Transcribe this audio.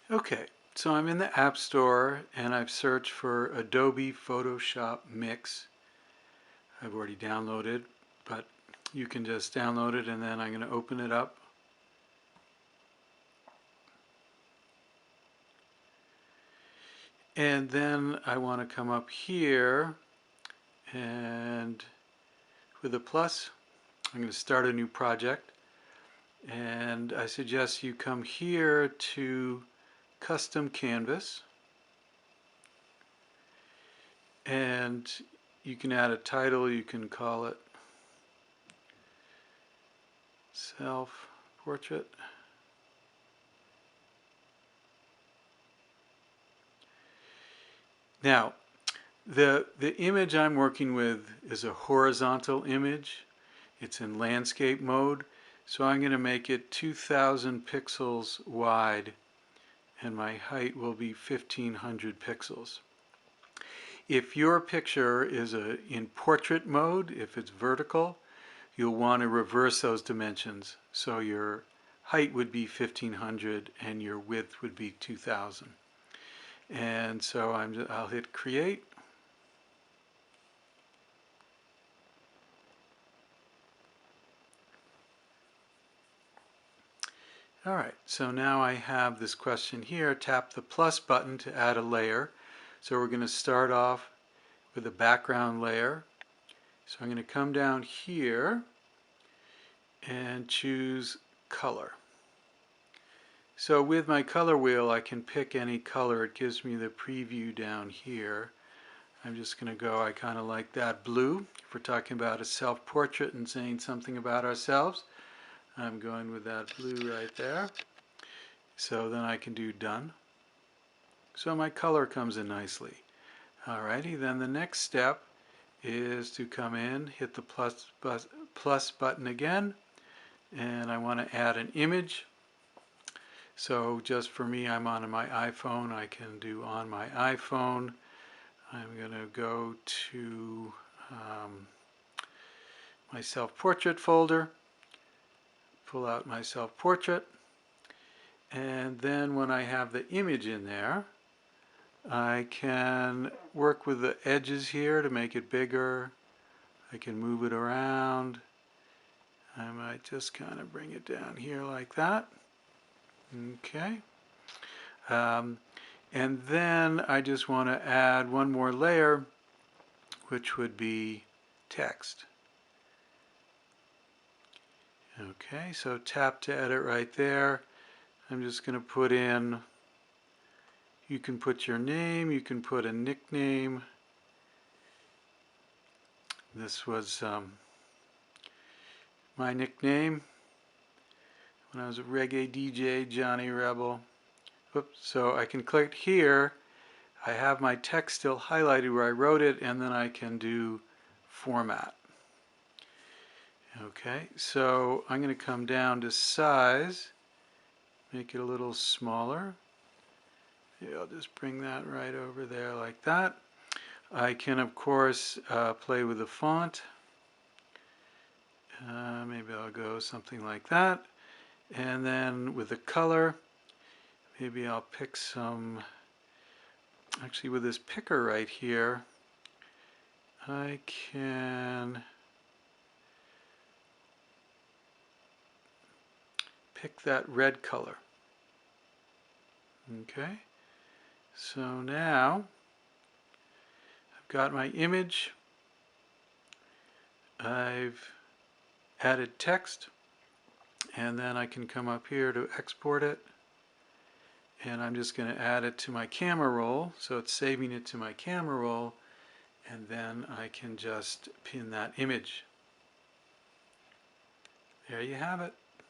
Okay, so I'm in the App Store and I've searched for Adobe Photoshop Mix. I've already downloaded, but you can just download it, and then I'm going to open it up. And then I want to come up here, and with a plus, I'm going to start a new project. And I suggest you come here to Custom Canvas. And you can add a title. You can call it Self-Portrait. Now, the image I'm working with is a horizontal image. It's in landscape mode. So I'm going to make it 2000 pixels wide, and my height will be 1500 pixels. If your picture is in portrait mode, if it's vertical, you'll want to reverse those dimensions. So your height would be 1500 and your width would be 2000. And so I'll hit create. All right, so now I have this question here. Tap the plus button to add a layer. So we're going to start off with a background layer. So I'm going to come down here and choose color. So with my color wheel, I can pick any color. It gives me the preview down here. I'm just going to go, I kind of like that blue. If we're talking about a self-portrait and saying something about ourselves, I'm going with that blue right there. So then I can do done. So my color comes in nicely. Alrighty, then the next step is to come in, hit the plus button again, and I want to add an image. So just for me, I'm on my iPhone. I can do on my iPhone. I'm going to go to my self-portrait folder, pull out my self-portrait, and then when I have the image in there, I can work with the edges here to make it bigger. I can move it around. I might just kind of bring it down here like that. Okay. And then I just want to add one more layer, which would be text. Okay, so tap to edit right there. I'm just going to put in, you can put your name, you can put a nickname. This was my nickname when I was a reggae DJ, Johnny Rebel. Oops, so I can click here. I have my text still highlighted where I wrote it, and then I can do format. Okay, so I'm going to come down to size, make it a little smaller. Yeah, I'll just bring that right over there like that. I can, of course, play with the font. Maybe I'll go something like that. And then with the color, maybe I'll pick some, actually with this picker right here, I can pick that red color. Okay, so now I've got my image. I've added text, and then I can come up here to export it, and I'm just going to add it to my camera roll, so it's saving it to my camera roll, and then I can just pin that image. There you have it.